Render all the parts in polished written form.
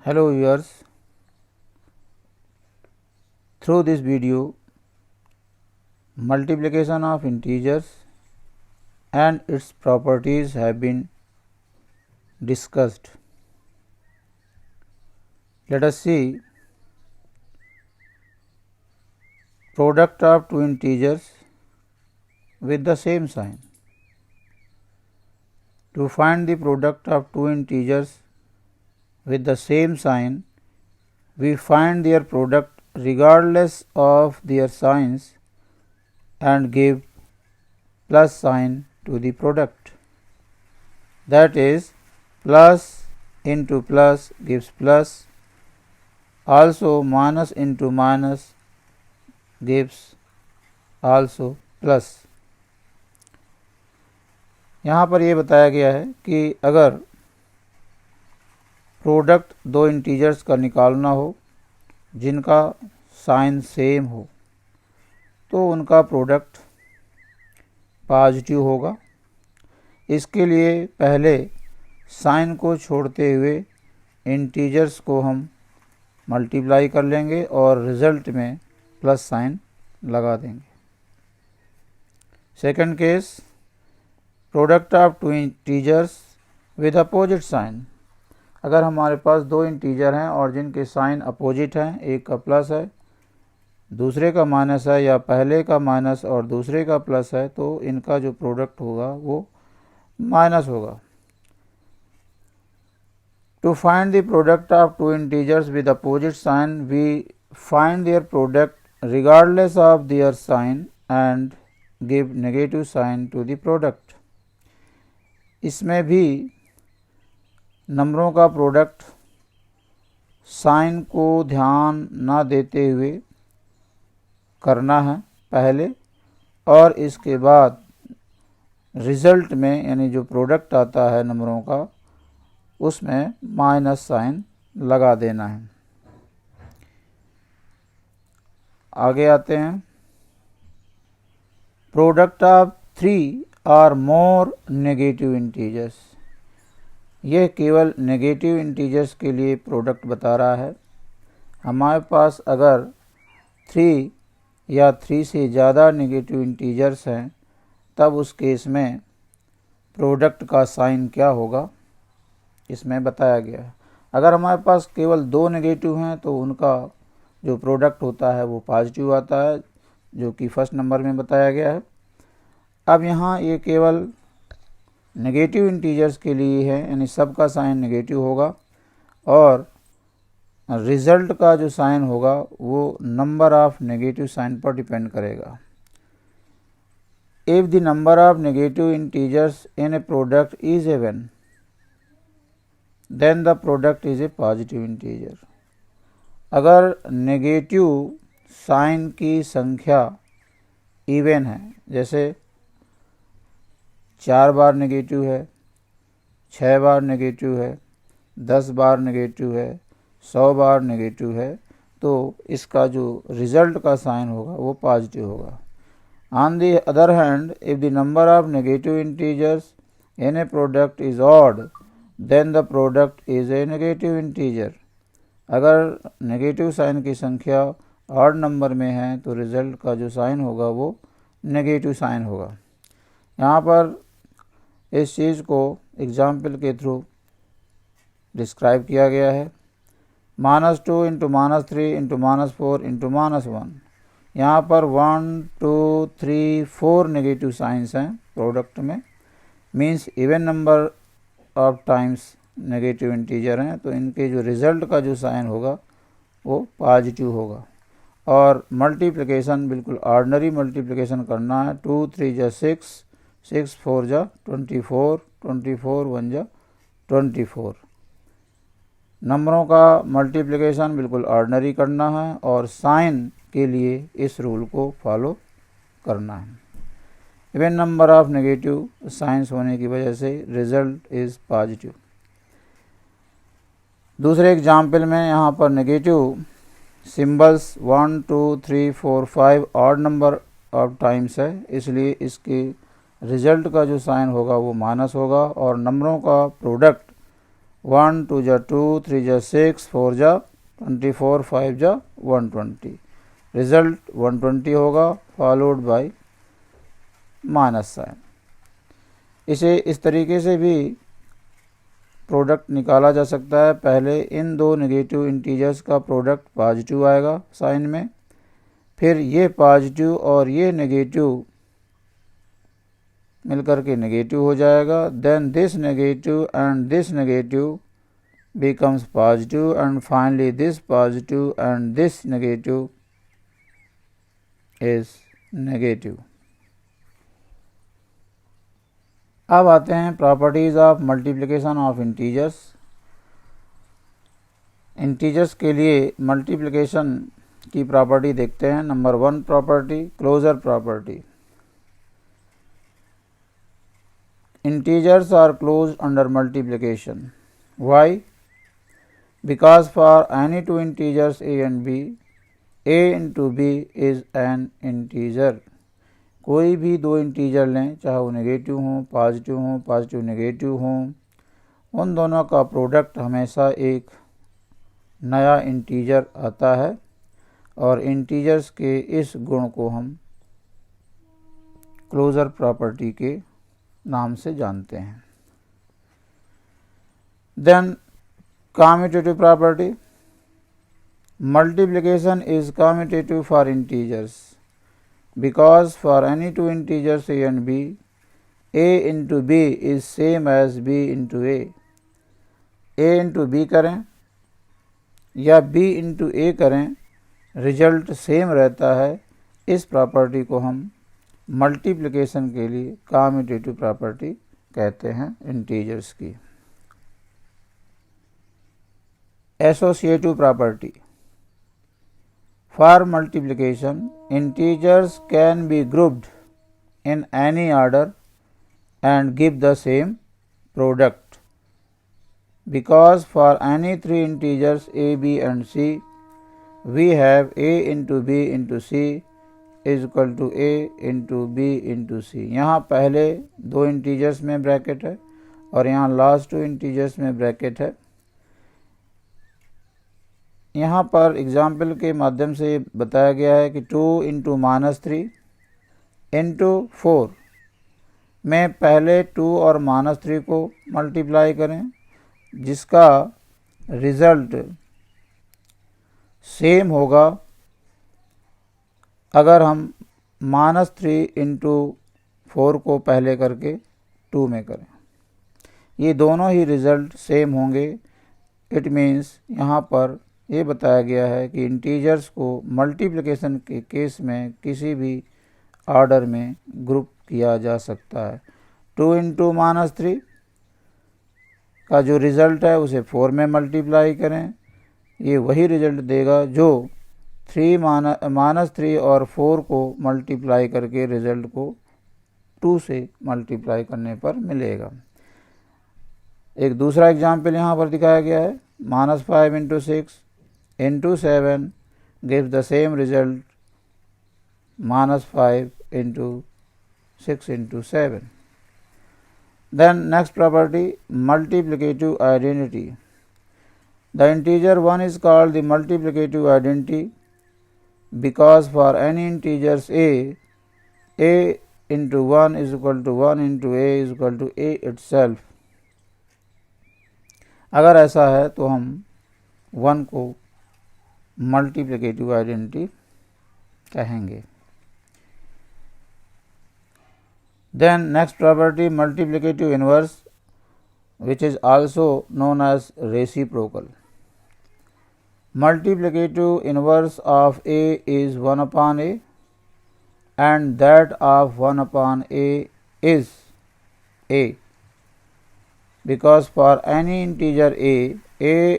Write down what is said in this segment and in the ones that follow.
Hello viewers, through this video multiplication of integers and its properties have been discussed. Let us see product of two integers with the same sign. To find the product of two integers with the same sign, we find their product regardless of their signs and give plus sign to the product. That is, plus into plus gives plus, also minus into minus gives also plus. यहाँ पर ये बताया गया है कि अगर product दो integers का निकालना हो जिनका साइन सेम हो तो उनका प्रोडक्ट पॉजिटिव होगा। इसके लिए पहले साइन को छोड़ते हुए इंटीजर्स को हम मल्टीप्लाई कर लेंगे और रिजल्ट में प्लस साइन लगा देंगे। Second case, product of two integers with opposite sign. अगर हमारे पास दो इंटीजर हैं और जिनके साइन अपोजिट हैं, एक का प्लस है दूसरे का माइनस है या पहले का माइनस और दूसरे का प्लस है, तो इनका जो प्रोडक्ट होगा वो माइनस होगा। To find the product of two integers with opposite sign, we find their product regardless of their sign and give negative sign to the product. इसमें भी नंबरों का प्रोडक्ट साइन को ध्यान ना देते हुए करना है पहले, और इसके बाद रिजल्ट में यानी जो प्रोडक्ट आता है नंबरों का उसमें माइनस साइन लगा देना है। आगे आते हैं। Product of three or more negative integers. यह केवल नेगेटिव इंटीजर्स के लिए प्रोडक्ट बता रहा है। हमारे पास अगर थ्री या थ्री से ज़्यादा नेगेटिव इंटीजर्स हैं तब उस केस में प्रोडक्ट का साइन क्या होगा इसमें बताया गया है। अगर हमारे पास केवल दो नेगेटिव हैं तो उनका जो प्रोडक्ट होता है वो पॉजिटिव आता है, जो कि फर्स्ट नंबर में बताया गया है। अब यहाँ ये केवल नेगेटिव इंटीजर्स के लिए है, यानी सबका साइन नेगेटिव होगा और रिजल्ट का जो साइन होगा वो नंबर ऑफ नेगेटिव साइन पर डिपेंड करेगा। If the number of negative integers in a product is even, then the product is a positive integer. अगर नेगेटिव साइन की संख्या इवन है, जैसे 4 बार नेगेटिव है, 6 बार नेगेटिव है, 10 बार नेगेटिव है, 100 बार नेगेटिव है, तो इसका जो रिजल्ट का साइन होगा वो पॉजिटिव होगा। On the other hand, if the number of negative integers in a product is odd, then the product is a negative integer. अगर नेगेटिव साइन की संख्या ऑड नंबर में है तो रिजल्ट का जो साइन होगा वो नेगेटिव साइन होगा। यहाँ पर इस चीज़ को एग्जाम्पल के थ्रू डिस्क्राइब किया गया है। -2 इंटू -3 इंटू -4 इंटू -1। यहाँ पर 1 2 3 4 नेगेटिव साइंस हैं प्रोडक्ट में, means even number of times negative integer हैं, तो इनके जो रिज़ल्ट का जो साइन होगा वो पॉजिटिव होगा। और मल्टीप्लिकेशन बिल्कुल ऑर्डिनरी मल्टीप्लिकेशन करना है। 2 3 जा 6, 6 4 जा 24, 24 1 जा 24। नंबरों का मल्टीप्लिकेशन बिल्कुल ऑर्डिनरी करना है और साइन के लिए इस रूल को फॉलो करना है। Even number of negative science होने की वजह से रिजल्ट इज़ पॉजिटिव। दूसरे एग्जाम्पल में यहाँ पर negative symbols 1 2 3 4 5 odd number of times है, इसलिए इसके रिजल्ट का जो साइन होगा वो माइनस होगा और नंबरों का प्रोडक्ट 1 2 जा 2, 3 जा 6, 4 जा 24, 5 जा 120। रिजल्ट 120 होगा फॉलोड बाय माइनस साइन। इसे इस तरीके से भी प्रोडक्ट निकाला जा सकता है। पहले इन दो नेगेटिव इंटीजर्स का प्रोडक्ट पॉजिटिव आएगा साइन में, फिर ये पॉजिटिव और ये नेगेटिव मिलकर के नेगेटिव हो जाएगा। Then this negative and this negative becomes positive, and finally this positive and this negative is negative. अब आते हैं properties of multiplication of integers. Integers के लिए मल्टीप्लिकेशन की प्रॉपर्टी देखते हैं। Number 1 property, closure property. Integers are closed under multiplication. Why? Because for any two integers a and b, a into b is an integer. कोई भी दो integer लें, चाहे वो नेगेटिव हों, पॉजिटिव नेगेटिव हों, उन दोनों का प्रोडक्ट हमेशा एक नया इंटीजर आता है और इंटीजर्स के इस गुण को हम क्लोजर प्रॉपर्टी के नाम से जानते हैं। Then commutative property. Multiplication is commutative for integers because for any two integers a and b, a into b is same as b into a. a into b करें या b into a करें, result same रहता है। इस property को हम multiplication के लिए कम्यूटेटिव प्रॉपर्टी कहते हैं इंटीजर्स की। Associative property. For multiplication, integers can be grouped in any order and give the same product. Because for any three integers a, b and c, we have a into b into c is equal to a into b into c. यहाँ पहले दो integers में bracket है और यहाँ last two integers में bracket है। यहाँ पर एग्जाम्पल के माध्यम से बताया गया है कि 2 इंटू -3 इंटू 4 में पहले 2 और -3 को मल्टीप्लाई करें, जिसका रिज़ल्ट सेम होगा अगर हम -3 इंटू 4 को पहले करके 2 में करें। ये दोनों ही रिज़ल्ट सेम होंगे। इट मीन्स यहाँ पर ये बताया गया है कि इंटीजर्स को मल्टीप्लिकेशन के केस में किसी भी ऑर्डर में ग्रुप किया जा सकता है। 2 इंटू -3 का जो रिज़ल्ट है उसे 4 में मल्टीप्लाई करें, ये वही रिज़ल्ट देगा जो 3 और 4 को मल्टीप्लाई करके रिज़ल्ट को 2 से मल्टीप्लाई करने पर मिलेगा। एक दूसरा एग्जाम्पल यहाँ पर दिखाया गया है। -5 into 6 into 7 gives the same result -5 into 6 into 7. Then next property, multiplicative identity. The integer 1 is called the multiplicative identity because for any integers a into 1 is equal to 1 into a is equal to a itself. अगर ऐसा है तो हम 1 को multiplicative identity कहेंगे। Then next property, multiplicative inverse, which is also known as reciprocal. Multiplicative inverse of a is 1 upon a and that of 1 upon a is a, because for any integer a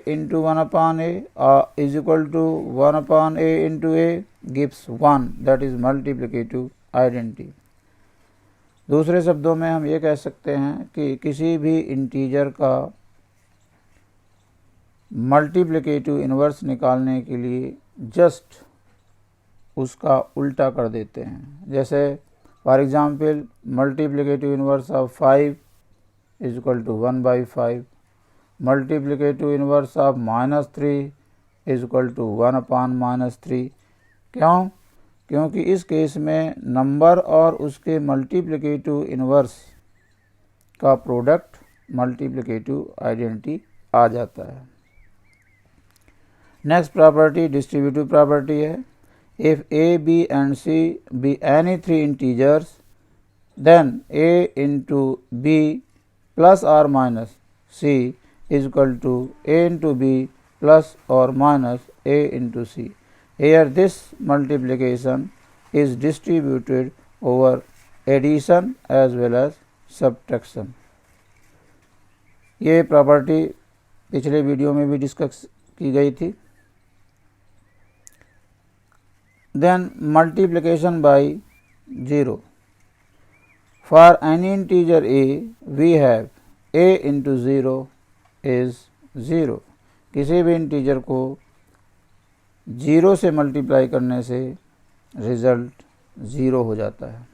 into 1 upon a is equal to 1 upon a into a gives 1, that is multiplicative identity. दूसरे शब्दों में हम ये कह सकते हैं कि किसी भी इंटीजर का मल्टीप्लिकेटिव इन्वर्स निकालने के लिए जस्ट उसका उल्टा कर देते हैं। जैसे for example multiplicative inverse of 5 is equal to 1/5, multiplicative inverse of -3 is equal to 1/-3। क्यों? क्योंकि इस केस में नंबर और उसके मल्टीप्लिकेटिव इन्वर्स का प्रोडक्ट मल्टीप्लिकेटिव आइडेंटिटी आ जाता है। नेक्स्ट प्रॉपर्टी डिस्ट्रीब्यूटिव प्रॉपर्टी है। If A, B and C be any 3 integers then a into b plus or minus c is equal to a into b plus or minus a into c. Here this multiplication is distributed over addition as well as subtraction. ये property पिछले video में भी discuss की गई थी। Then multiplication by 0। For any integer a, we have a into 0 is 0। किसी भी integer को 0 से मल्टीप्लाई करने से रिजल्ट 0 हो जाता है।